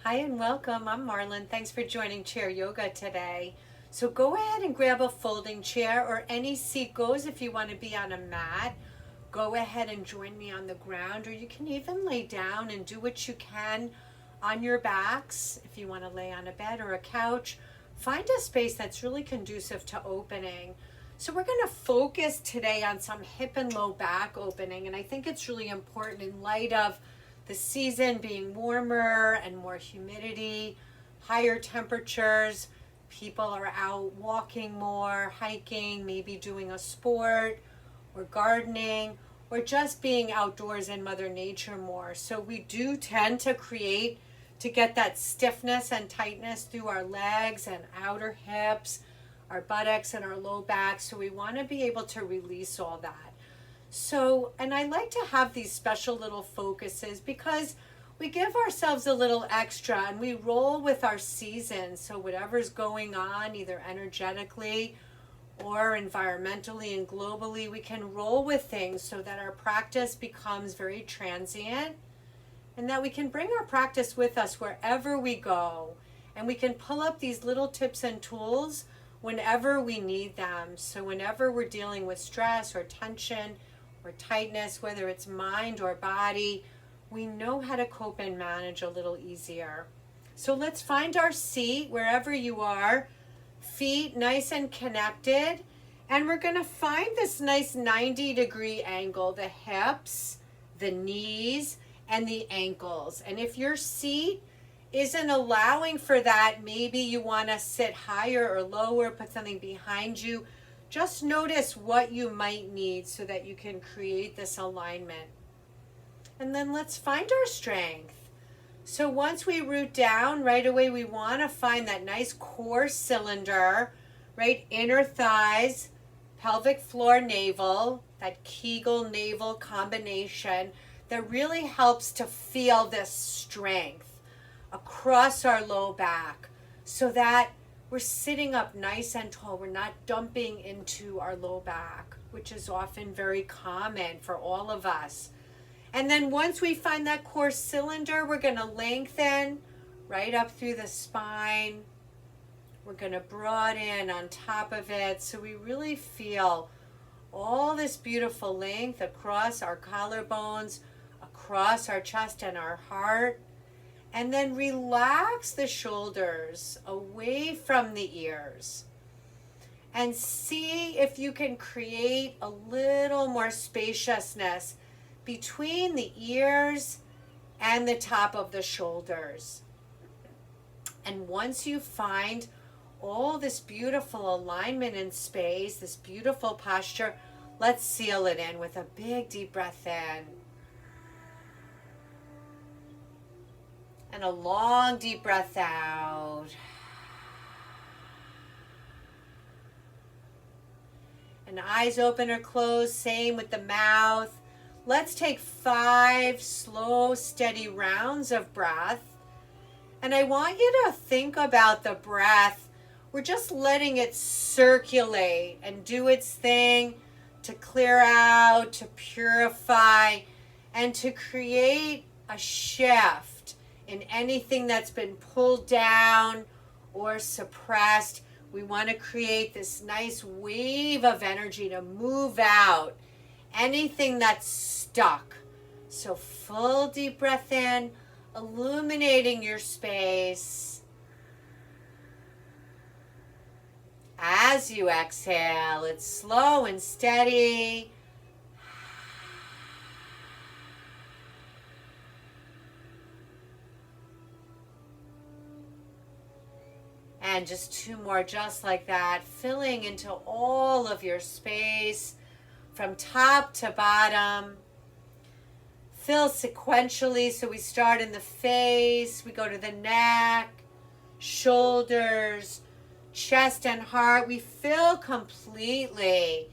Hi and welcome. I'm Marlon. Thanks for joining Chair Yoga today. So go ahead and grab a folding chair or any seat goes if you want to be on a mat. Go ahead and join me on the ground, or you can even lay down and do what you can on your backs if you want to lay on a bed or a couch. Find a space that's really conducive to opening. So we're going to focus today on some hip and low back opening, and I think it's really important in light of the season being warmer and more humidity, higher temperatures. People are out walking more, hiking, maybe doing a sport or gardening or just being outdoors in Mother Nature more. So we do tend to get that stiffness and tightness through our legs and outer hips, our buttocks and our low back. So we want to be able to release all that. So, and I like to have these special little focuses because we give ourselves a little extra and we roll with our season. So whatever's going on, either energetically or environmentally and globally, we can roll with things so that our practice becomes very transient and that we can bring our practice with us wherever we go. And we can pull up these little tips and tools whenever we need them. So whenever we're dealing with stress or tension, or tightness, whether it's mind or body, we know how to cope and manage a little easier. So let's find our seat wherever you are, feet nice and connected, and we're going to find this nice 90-degree angle, the hips, the knees, and the ankles. And if your seat isn't allowing for that, maybe you want to sit higher or lower, put something behind you. Just notice what you might need so that you can create this alignment. And then let's find our strength. So once we root down, right away we want to find that nice core cylinder, right? Inner thighs, pelvic floor, navel, that Kegel navel combination that really helps to feel this strength across our low back so that we're sitting up nice and tall. We're not dumping into our low back, which is often very common for all of us. And then once we find that core cylinder, we're going to lengthen right up through the spine. We're going to broaden on top of it so we really feel all this beautiful length across our collarbones, across our chest and our heart. And then relax the shoulders away from the ears. And see if you can create a little more spaciousness between the ears and the top of the shoulders. And once you find all this beautiful alignment and space, this beautiful posture, let's seal it in with a big deep breath in. And a long deep breath out. And eyes open or closed, same with the mouth. Let's take 5 slow, steady rounds of breath. And I want you to think about the breath. We're just letting it circulate and do its thing to clear out, to purify, and to create a shift in anything that's been pulled down or suppressed. We want to create this nice wave of energy to move out anything that's stuck. So full deep breath in, illuminating your space. As you exhale, it's slow and steady. And just 2 more just like that, filling into all of your space from top to bottom. Fill sequentially, so we start in the face, we go to the neck, shoulders, chest and heart. We fill completely.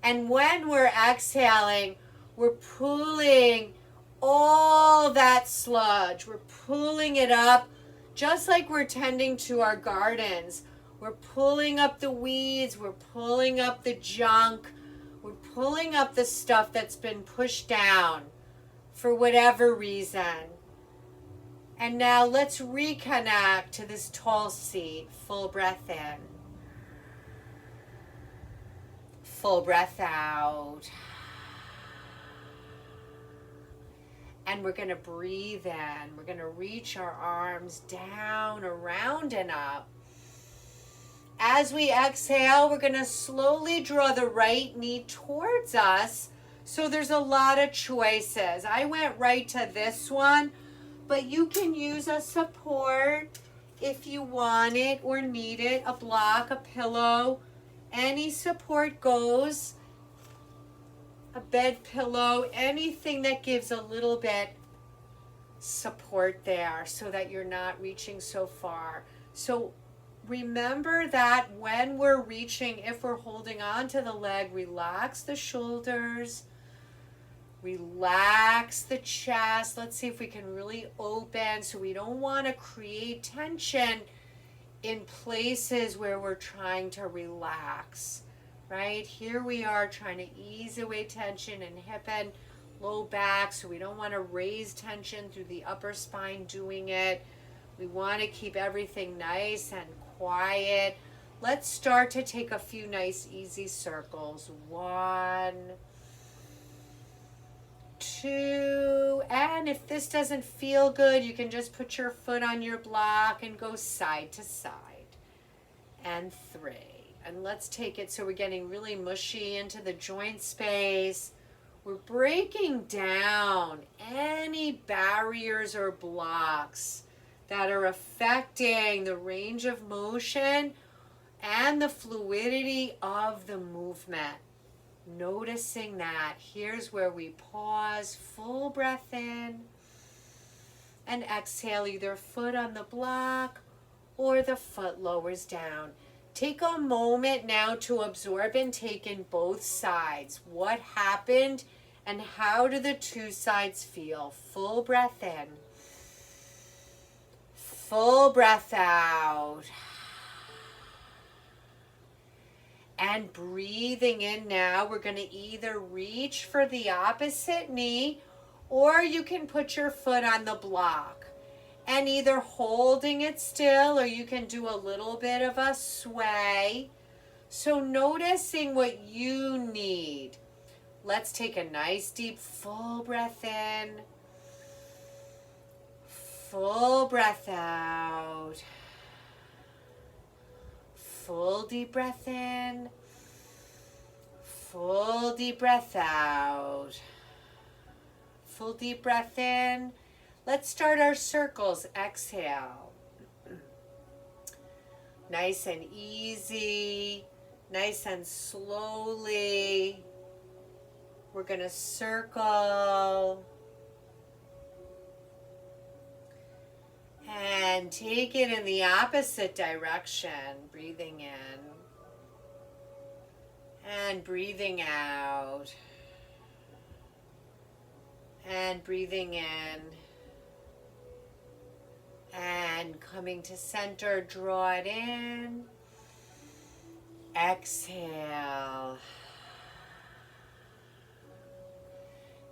And when we're exhaling, we're pulling all that sludge. We're pulling it up just like we're tending to our gardens. We're pulling up the weeds. We're pulling up the junk. We're pulling up the stuff that's been pushed down for whatever reason. And now let's reconnect to this tall seat. Full breath in. Full breath out. And we're going to breathe in. We're going to reach our arms down, around, and up. As we exhale, we're going to slowly draw the right knee towards us. So there's a lot of choices. I went right to this one, but you can use a support if you want it or need it, a block, a pillow. Any support goes. A bed pillow, anything that gives a little bit support there so that you're not reaching so far. So remember that when we're reaching, if we're holding on to the leg, relax the shoulders, relax the chest. Let's see if we can really open. So we don't want to create tension in places where we're trying to relax, right? Here we are trying to ease away tension in hip and low back. So we don't want to raise tension through the upper spine doing it. We want to keep everything nice and quiet. Let's start to take a few nice easy circles. 1, 2, and if this doesn't feel good, you can just put your foot on your block and go side to side. And 3. And let's take it so we're getting really mushy into the joint space. We're breaking down any barriers or blocks that are affecting the range of motion and the fluidity of the movement. Noticing that. Here's where we pause, full breath in, and exhale, either foot on the block or the foot lowers down. Take a moment now to absorb and take in both sides. What happened and how do the two sides feel? Full breath in. Full breath out. And breathing in now, we're going to either reach for the opposite knee or you can put your foot on the block. And either holding it still or you can do a little bit of a sway. So noticing what you need. Let's take a nice deep full breath in. Full breath out. Full deep breath in. Full deep breath out. Full deep breath in. Let's start our circles. Exhale. Nice and easy. Nice and slowly. We're going to circle. And take it in the opposite direction. Breathing in. And breathing out. And breathing in. And coming to center, draw it in. Exhale.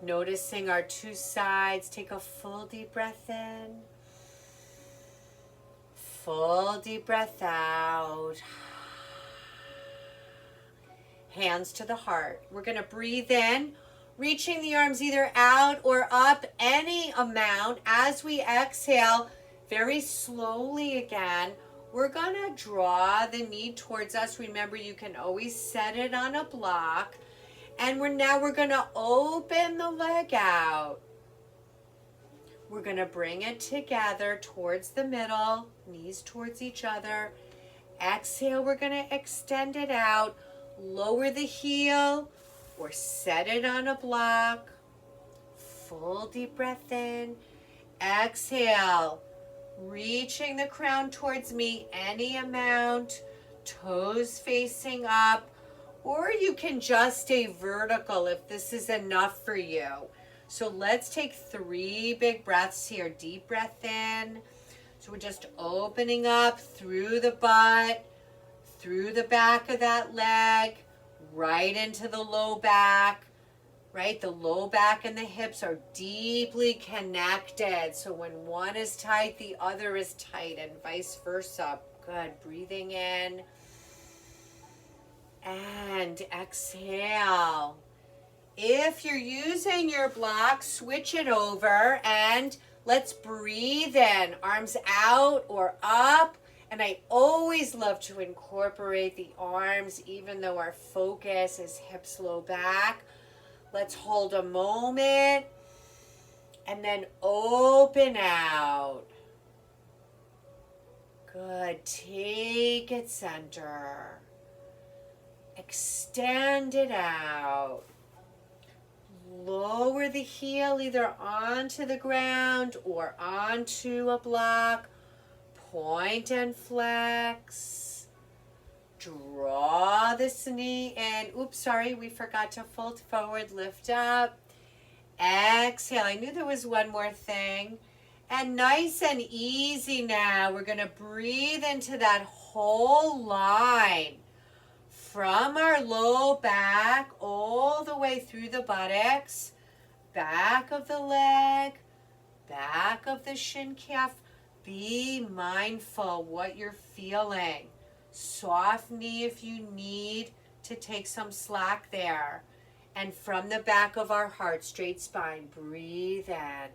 Noticing our two sides. Take a full deep breath in. Full deep breath out. Hands to the heart. We're going to breathe in, reaching the arms either out or up any amount. As we exhale, very slowly again, we're going to draw the knee towards us. Remember, you can always set it on a block. And we're going to open the leg out. We're going to bring it together towards the middle, knees towards each other. Exhale, we're going to extend it out. Lower the heel or set it on a block. Full deep breath in. Exhale, reaching the crown towards me any amount. Toes facing up. Or you can just stay vertical if this is enough for you. So let's take 3 big breaths here. Deep breath in. So we're just opening up through the butt, through the back of that leg, right into the low back. right? The low back and the hips are deeply connected. So when one is tight, the other is tight, and vice versa. Good. Breathing in and exhale. If you're using your block, switch it over and let's breathe in. Arms out or up. And I always love to incorporate the arms even though our focus is hips, low back. Let's hold a moment and then open out. Good. Take it center. Extend it out. Lower the heel either onto the ground or onto a block. Point and flex. Draw this knee in. Oops, sorry, we forgot to fold forward. Lift up. Exhale. I knew there was one more thing. And nice and easy now, we're going to breathe into that whole line. From our low back all the way through the buttocks, back of the leg, back of the shin calf. Be mindful what you're feeling. Soft knee if you need to take some slack there. And from the back of our heart, straight spine, breathe in.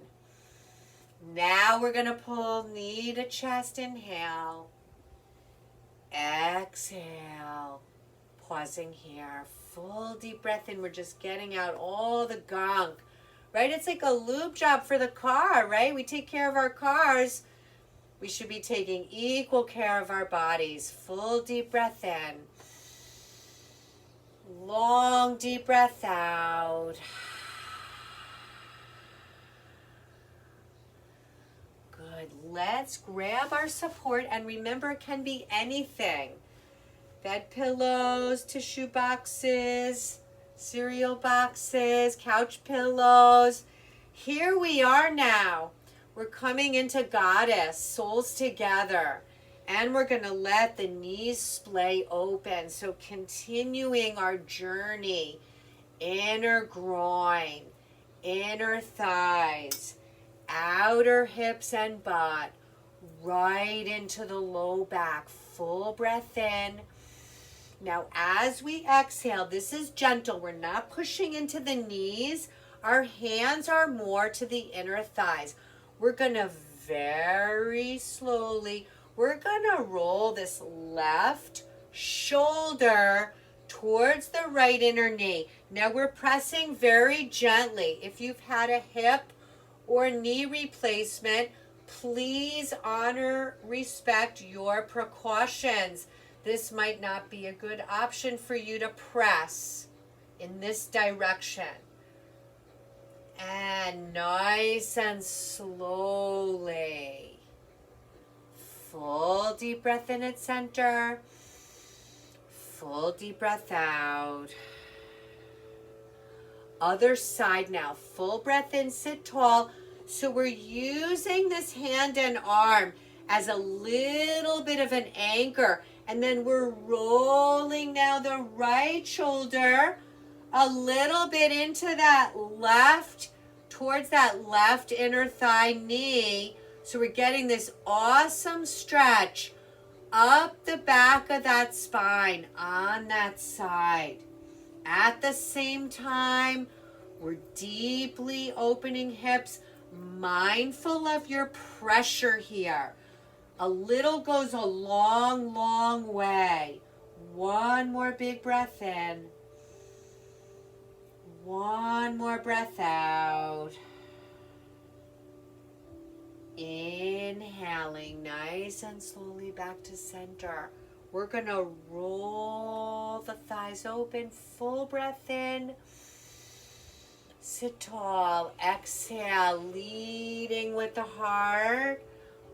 Now we're going to pull knee to chest, inhale. Exhale. Pausing here, full deep breath in. We're just getting out all the gunk, right? It's like a lube job for the car, right? We take care of our cars. We should be taking equal care of our bodies. Full deep breath in. Long deep breath out. Good. Let's grab our support, and remember, it can be anything. Bed pillows, tissue boxes, cereal boxes, couch pillows. Here we are now. We're coming into Goddess, soles together. And we're going to let the knees splay open. So continuing our journey, inner groin, inner thighs, outer hips and butt, right into the low back. Full breath in. Now, as we exhale, this is gentle. We're not pushing into the knees. Our hands are more to the inner thighs. We're going to very slowly, we're going to roll this left shoulder towards the right inner knee. Now, we're pressing very gently. If you've had a hip or knee replacement, please honor, respect your precautions. This might not be a good option for you to press in this direction. And nice and slowly. Full deep breath in at center. Full deep breath out. Other side now. Full breath in, sit tall. So we're using this hand and arm as a little bit of an anchor. And then we're rolling now the right shoulder a little bit into that left, towards that left inner thigh knee. So we're getting this awesome stretch up the back of that spine on that side. At the same time, we're deeply opening hips, mindful of your pressure here. A little goes a long, long way. One more big breath in. One more breath out. Inhaling nice and slowly back to center. We're going to roll the thighs open. Full breath in. Sit tall. Exhale, leading with the heart.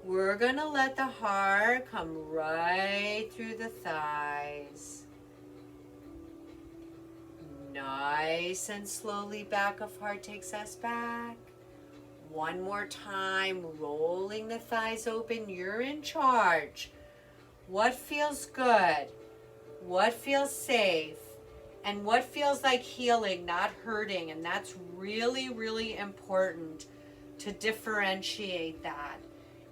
We're going to let the heart come right through the thighs. Nice and slowly back of heart takes us back. One more time, rolling the thighs open. You're in charge. What feels good? What feels safe? And what feels like healing, not hurting. And that's really, really important to differentiate that.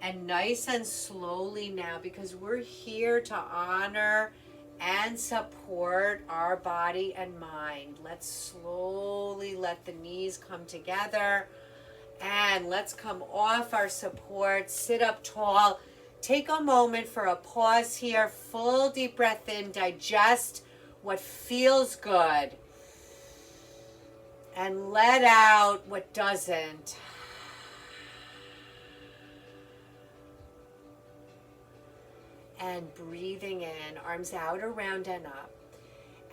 And nice and slowly now, because we're here to honor and support our body and mind. Let's slowly let the knees come together. And let's come off our support, sit up tall. Take a moment for a pause here. Full deep breath in, digest what feels good. And let out what doesn't. And breathing in, arms out, around, and up.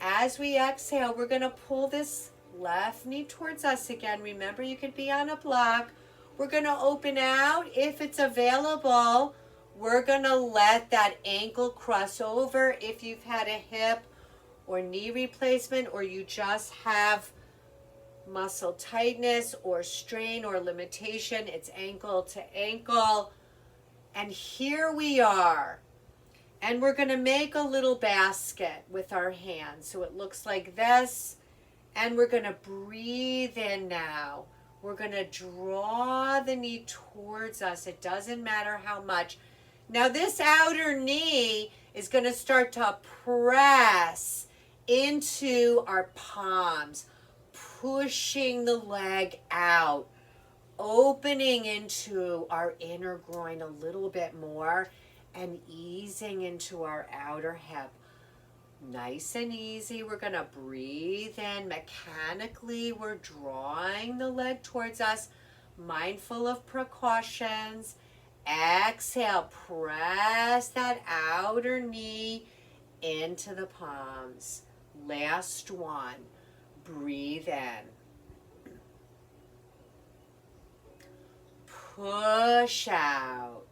As we exhale, we're going to pull this left knee towards us again. Remember, you could be on a block. We're going to open out. If it's available, we're going to let that ankle cross over. If you've had a hip or knee replacement, or you just have muscle tightness or strain or limitation, it's ankle to ankle. And here we are. And we're going to make a little basket with our hands. So it looks like this. And we're going to breathe in now. We're going to draw the knee towards us. It doesn't matter how much. Now this outer knee is going to start to press into our palms, pushing the leg out, opening into our inner groin a little bit more, and easing into our outer hip. Nice and easy. We're going to breathe in. Mechanically, we're drawing the leg towards us, mindful of precautions. Exhale, press that outer knee into the palms. Last one. Breathe in. Push out.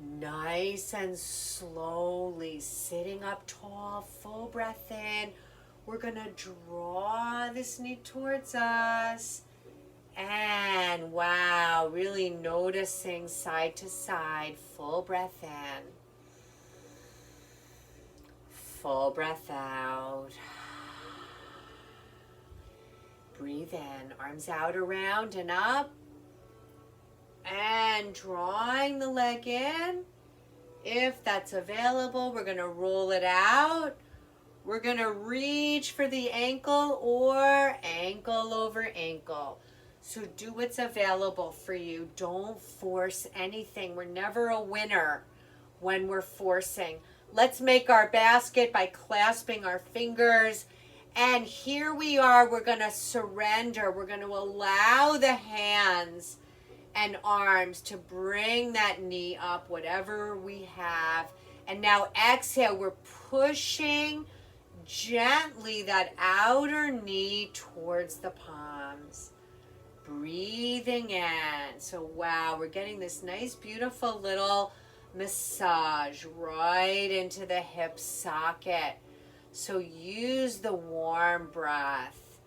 Nice and slowly, sitting up tall, full breath in. We're going to draw this knee towards us. And wow, really noticing side to side, full breath in. Full breath out. Breathe in, arms out, around, and up. And drawing the leg in. If that's available, we're going to roll it out. We're going to reach for the ankle or ankle over ankle. So do what's available for you. Don't force anything. We're never a winner when we're forcing. Let's make our basket by clasping our fingers. And here we are. We're going to surrender. We're going to allow the hands and arms to bring that knee up, whatever we have. And now exhale, we're pushing gently that outer knee towards the palms. Breathing in. So wow, we're getting this nice, beautiful little massage right into the hip socket. So use the warm breath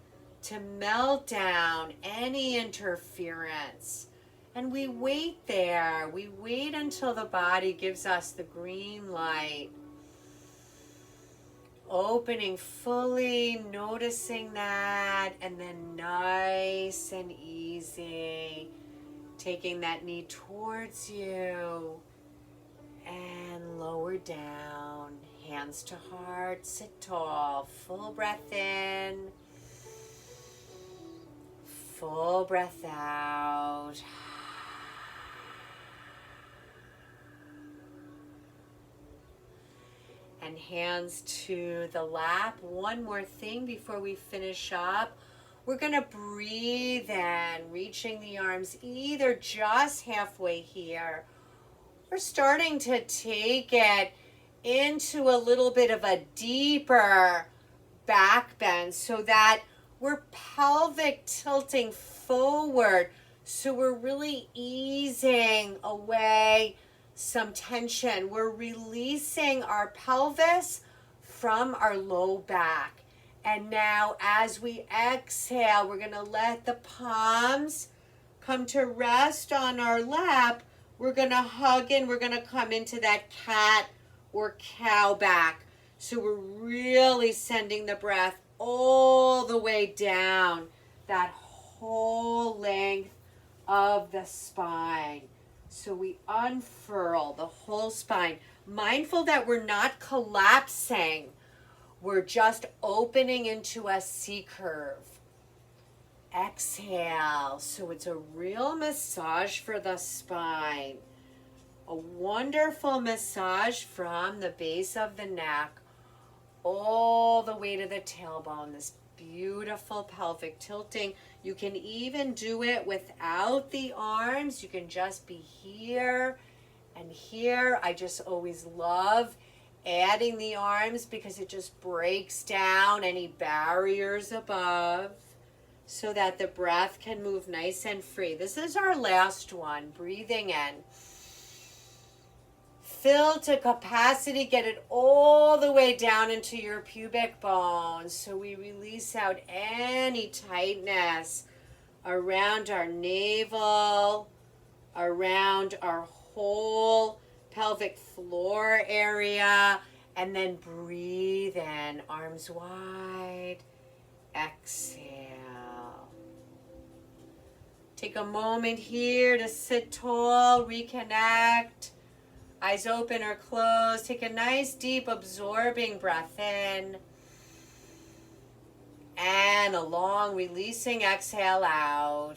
to melt down any interference. And we wait there. We wait until the body gives us the green light. Opening fully, noticing that, and then nice and easy. Taking that knee towards you and lower down. Hands to heart, sit tall. Full breath in. Full breath out. And hands to the lap. One more thing before we finish up. We're going to breathe in, reaching the arms either just halfway here. We're starting to take it into a little bit of a deeper back bend so that we're pelvic tilting forward. So we're really easing away some tension. We're releasing our pelvis from our low back. And now as we exhale, we're going to let the palms come to rest on our lap. We're going to hug in. We're going to come into that cat or cow back. So we're really sending the breath all the way down that whole length of the spine. So we unfurl the whole spine, mindful that we're not collapsing. We're just opening into a C curve. Exhale. So it's a real massage for the spine. A wonderful massage from the base of the neck all the way to the tailbone. This beautiful pelvic tilting. You can even do it without the arms. You can just be here and here. I just always love adding the arms because it just breaks down any barriers above so that the breath can move nice and free. This is our last one. Breathing in. Fill to capacity, get it all the way down into your pubic bones. So we release out any tightness around our navel, around our whole pelvic floor area, and then breathe in, arms wide, exhale. Take a moment here to sit tall, reconnect. Eyes open or closed. Take a nice deep absorbing breath in. And a long releasing exhale out.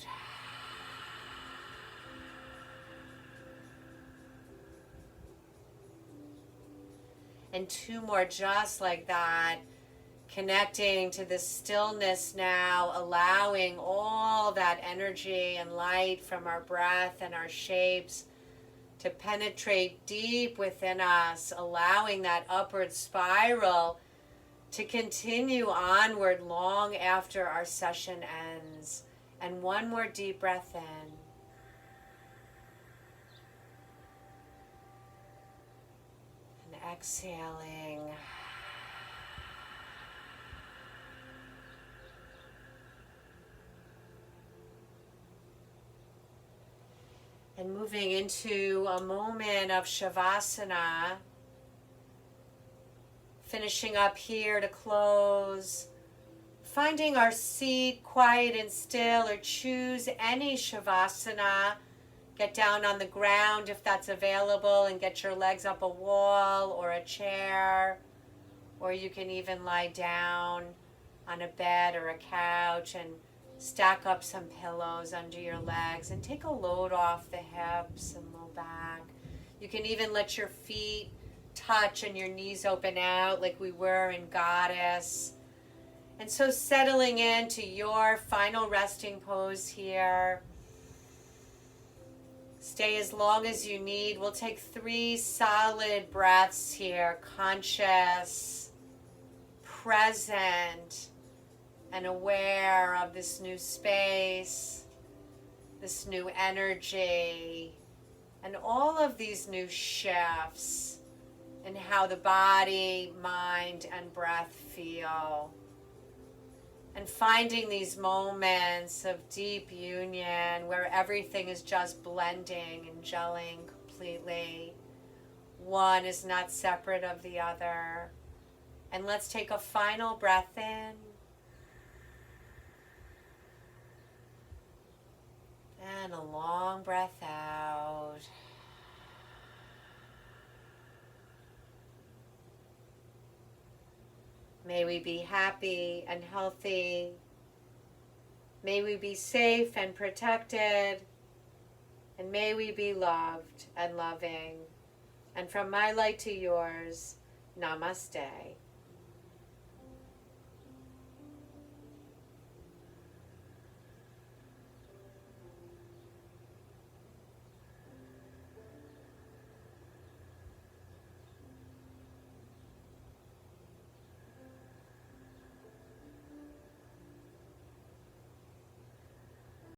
And two more just like that. Connecting to the stillness now, allowing all that energy and light from our breath and our shapes to penetrate deep within us, allowing that upward spiral to continue onward long after our session ends. And one more deep breath in. And exhaling. And moving into a moment of Shavasana. Finishing up here to close. Finding our seat quiet and still, or choose any Shavasana. Get down on the ground if that's available and get your legs up a wall or a chair. Or you can even lie down on a bed or a couch and stack up some pillows under your legs and take a load off the hips and low back. You can even let your feet touch and your knees open out like we were in Goddess. And so settling into your final resting pose here. Stay as long as you need. We'll take 3 solid breaths here. Conscious, present, and aware of this new space, this new energy, and all of these new shifts in how the body, mind, and breath feel. And finding these moments of deep union where everything is just blending and gelling completely. One is not separate of the other. And let's take a final breath in. And a long breath out. May we be happy and healthy. May we be safe and protected. And may we be loved and loving. And from my light to yours, namaste.